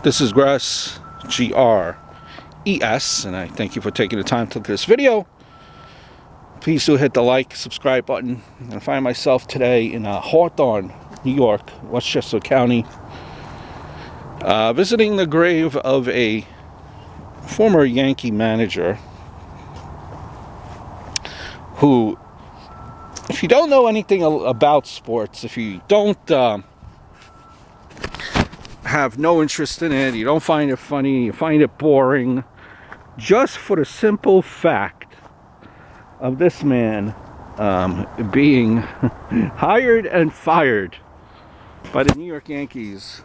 This is Gress, G-R-E-S, and I thank you for taking the time to look at this video. Please do hit the like, subscribe button. I find myself today in Hawthorne, New York, Westchester County, visiting the grave of a former Yankee manager who, if you don't know anything about sports, if you don't have no interest in it, you don't find it funny, you find it boring, just for the simple fact of this man being hired and fired by the New York Yankees,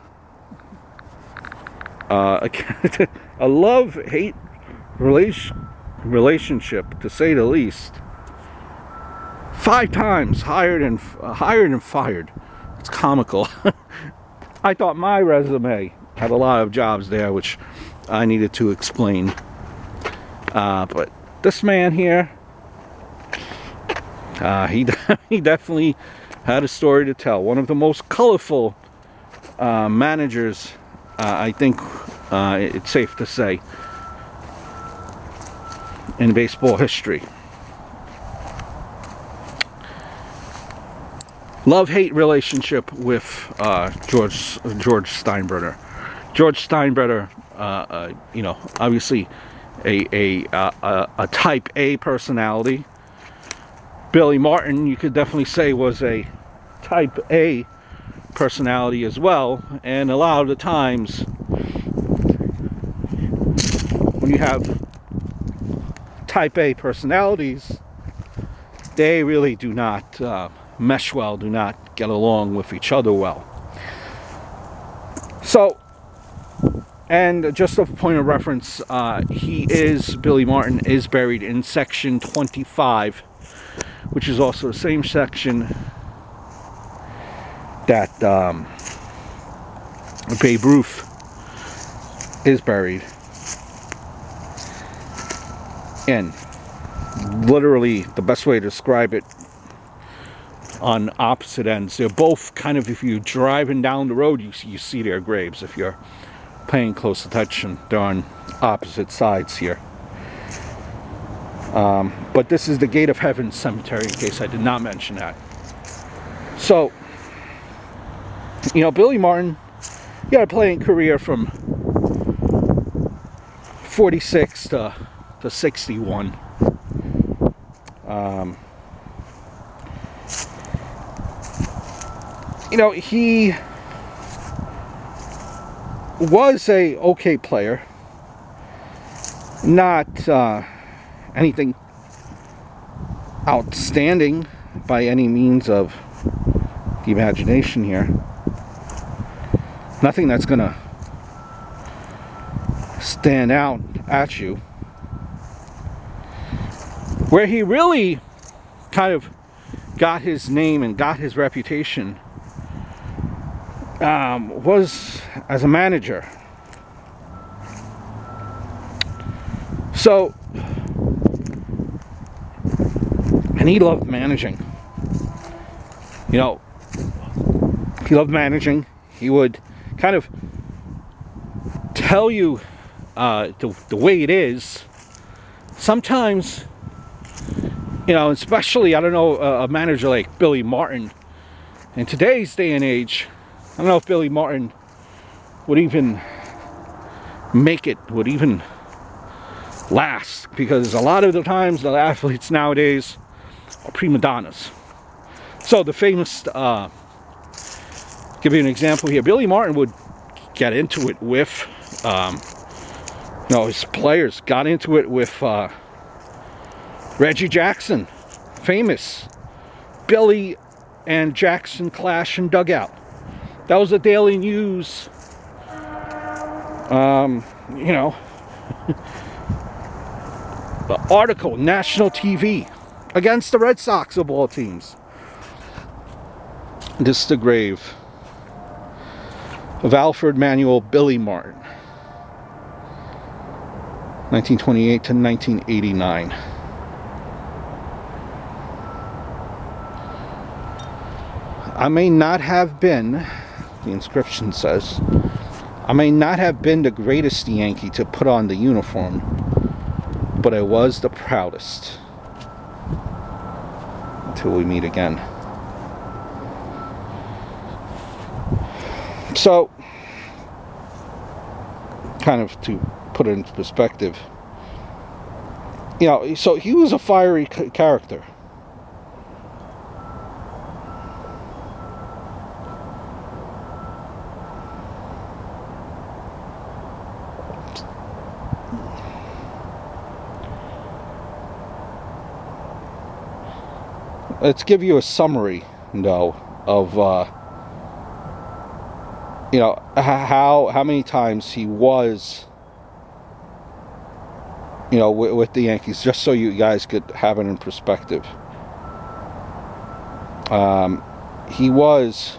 a love-hate relationship, to say the least. 5 times hired and fired. It's comical. I thought my resume had a lot of jobs there, which I needed to explain. But this man here, he definitely had a story to tell. One of the most colorful managers, I think it's safe to say, in baseball history. Love-hate relationship with George Steinbrenner. George Steinbrenner, you know, obviously a type A personality. Billy Martin, you could definitely say, was a type A personality as well. And a lot of the times, when you have type A personalities, they really do not mesh well, do not get along with each other well. So, and just a point of reference, Billy Martin is buried in section 25, which is also the same section that Babe Ruth is buried in. Literally, the best way to describe it, on opposite ends. They're both kind of, if you're driving down the road, you see their graves. If you're paying close attention, they're on opposite sides here. But this is the Gate of Heaven Cemetery, in case I did not mention that. So, you know, Billy Martin, he had a playing career from 46 to 61. You know, he was a okay player, not anything outstanding by any means of the imagination here. Nothing that's gonna stand out at you. Where he really kind of got his name and got his reputation was as a manager. So, and he loved managing. You know, he loved managing. He would kind of tell you the way it is. Sometimes, you know, especially, I don't know, a manager like Billy Martin, in today's day and age, I don't know if Billy Martin would even make it, would even last, because a lot of the times the athletes nowadays are prima donnas. So the famous, give you an example here, Billy Martin would get into it with, you know, his players got into it with Reggie Jackson, famous Billy and Jackson clash in dugout. That was a Daily News, you know, the article, national TV, against the Red Sox of all teams. This is the grave of Alfred Manuel Billy Martin, 1928 to 1989. I may not have been, the inscription says, I may not have been the greatest Yankee to put on the uniform, but I was the proudest. Until we meet again. So, kind of to put it into perspective, you know, so he was a fiery character. Let's give you a summary, though, of you know, how many times he was, you know, with the Yankees, just so you guys could have it in perspective. He was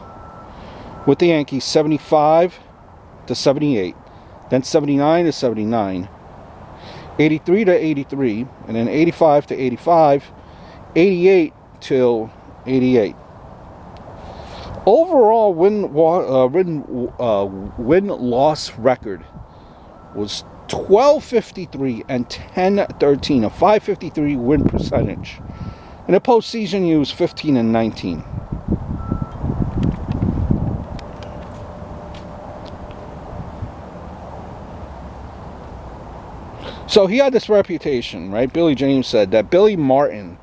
with the Yankees 75 to 78, then 79 to 79, 83 to 83, and then 85 to 85, 88 till 88. Overall win-loss record was 1253 and 1013, a 553 win percentage. In the postseason, he was 15 and 19. So he had this reputation, right? Billy James said that Billy Martin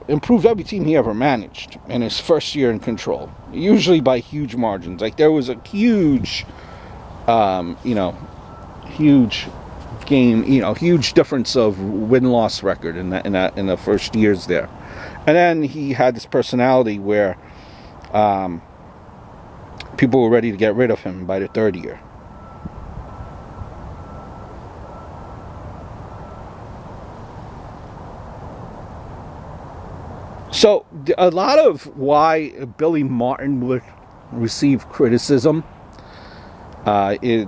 improved every team he ever managed in his first year in control, usually by huge margins. Like, there was a huge, you know, huge game, you know, huge difference of win-loss record in the first years there. And then he had this personality where people were ready to get rid of him by the third year. So a lot of why Billy Martin would receive criticism, you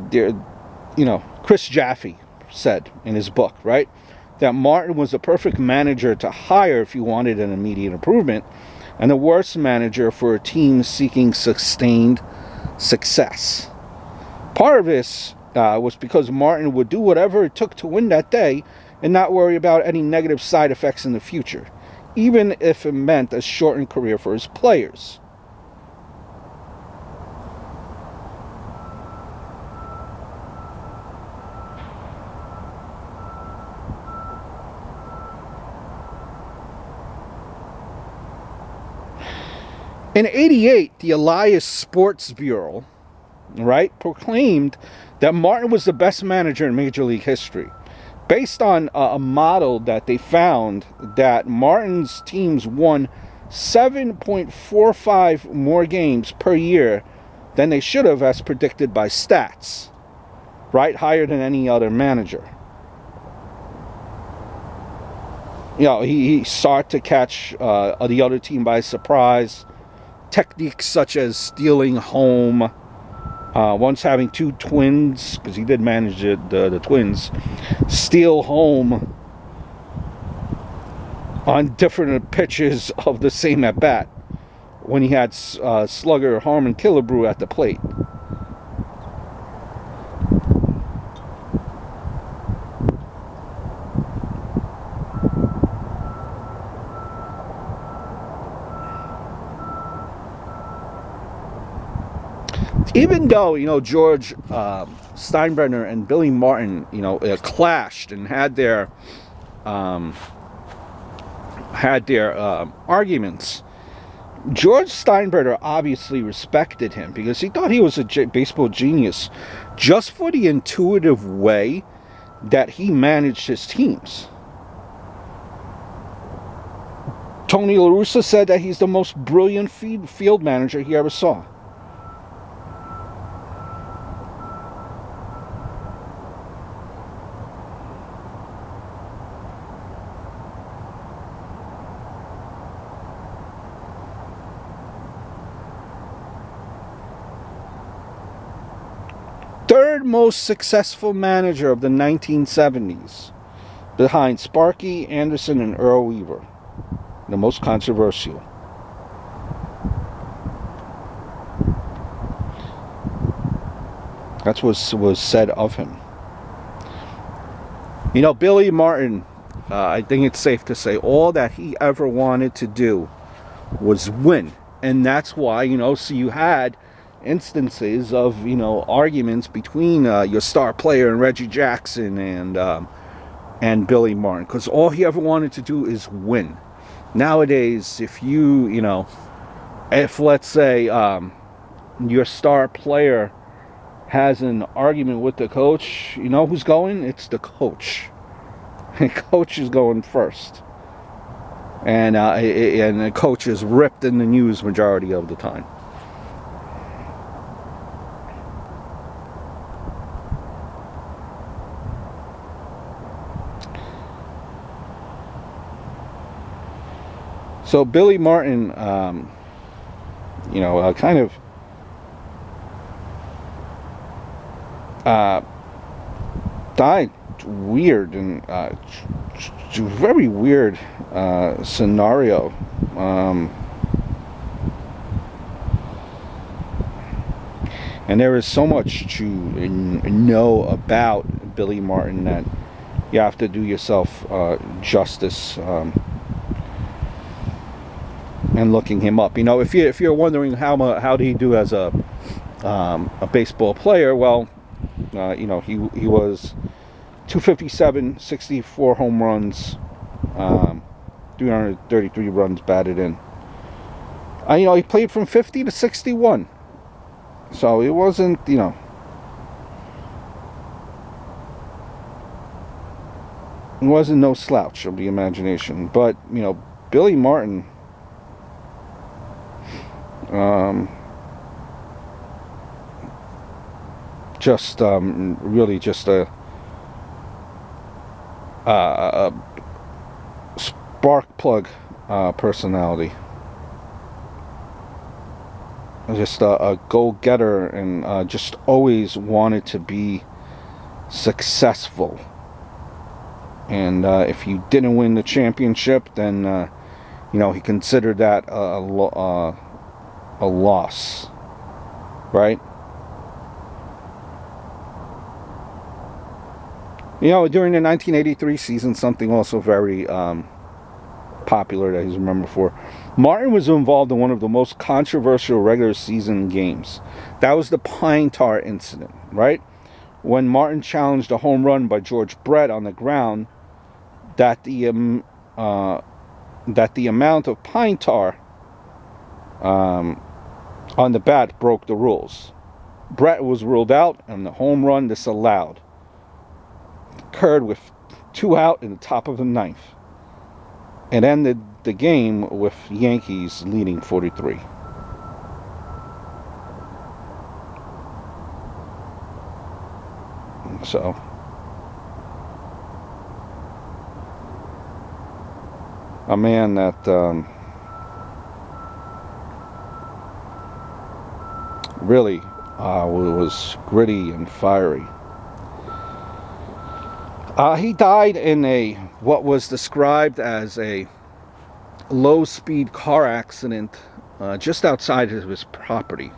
know, Chris Jaffe said in his book, right, that Martin was the perfect manager to hire if you wanted an immediate improvement, and the worst manager for a team seeking sustained success. Part of this was because Martin would do whatever it took to win that day and not worry about any negative side effects in the future, even if it meant a shortened career for his players. In '88, the Elias Sports Bureau, right, proclaimed that Martin was the best manager in Major League history, based on a model that they found that Martin's teams won 7.45 more games per year than they should have, as predicted by stats, right, higher than any other manager. You know, he sought to catch the other team by surprise. Techniques such as stealing home, once having two twins, because he did manage the twins, steal home on different pitches of the same at bat when he had slugger Harmon Killebrew at the plate. Even though, you know, George Steinbrenner and Billy Martin, you know, clashed and had their arguments, George Steinbrenner obviously respected him because he thought he was a baseball genius just for the intuitive way that he managed his teams. Tony La Russa said that he's the most brilliant field manager he ever saw. Third most successful manager of the 1970s, behind Sparky, Anderson, and Earl Weaver. The most controversial. That's what was said of him. You know, Billy Martin, I think it's safe to say all that he ever wanted to do was win. And that's why, you know, so you had instances of, you know, arguments between your star player and Reggie Jackson and Billy Martin, because all he ever wanted to do is win. Nowadays, if you know, if let's say your star player has an argument with the coach, you know who's going? It's the coach. The coach is going first. And the coach is ripped in the news majority of the time. So Billy Martin, you know, kind of died weird and very weird scenario. And there is so much to know about Billy Martin that you have to do yourself justice and looking him up. You know, if you're wondering how did he do as a baseball player, well, you know, he was 257, 64 home runs, 333 runs batted in. You know, he played from 50 to 61. So it wasn't, you know, it wasn't no slouch of the imagination. But, you know, Billy Martin, just really just a spark plug personality. Just a go-getter, and just always wanted to be successful. And if you didn't win the championship, then you know, he considered that a loss, right? You know, during the 1983 season, something also very popular that he's remembered for. Martin was involved in one of the most controversial regular season games. That was the pine tar incident, right? When Martin challenged a home run by George Brett on the ground that the amount of pine tar on the bat broke the rules. Brett was ruled out and the home run disallowed. Occurred with 2 out in the top of the 9th. It ended the game with Yankees leading 43. So a man that really was gritty and fiery. He died in what was described as a low-speed car accident just outside of his property.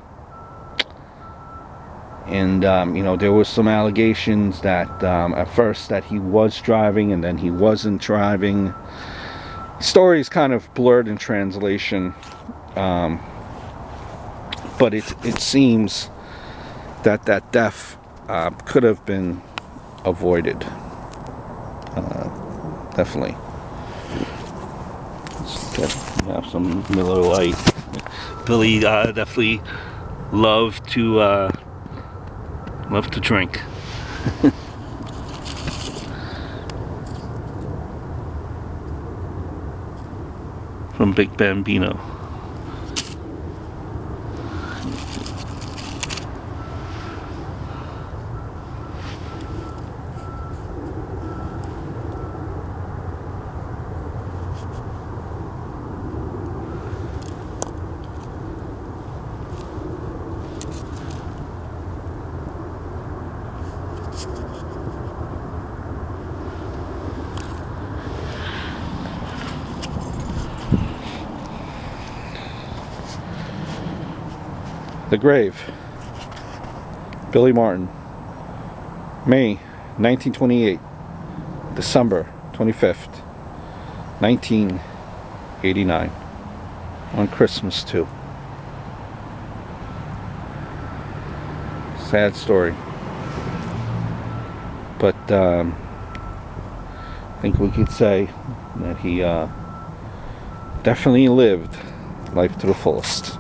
And you know, there was some allegations that at first that he was driving and then he wasn't driving. Stories kind of blurred in translation, but it seems that death could have been avoided. Definitely. Let's have some Miller Lite. Billy definitely loved to drink. From Big Bambino. The grave. Billy Martin. May 1928, December 25th, 1989. On Christmas too. Sad story. But I think we could say that he definitely lived life to the fullest.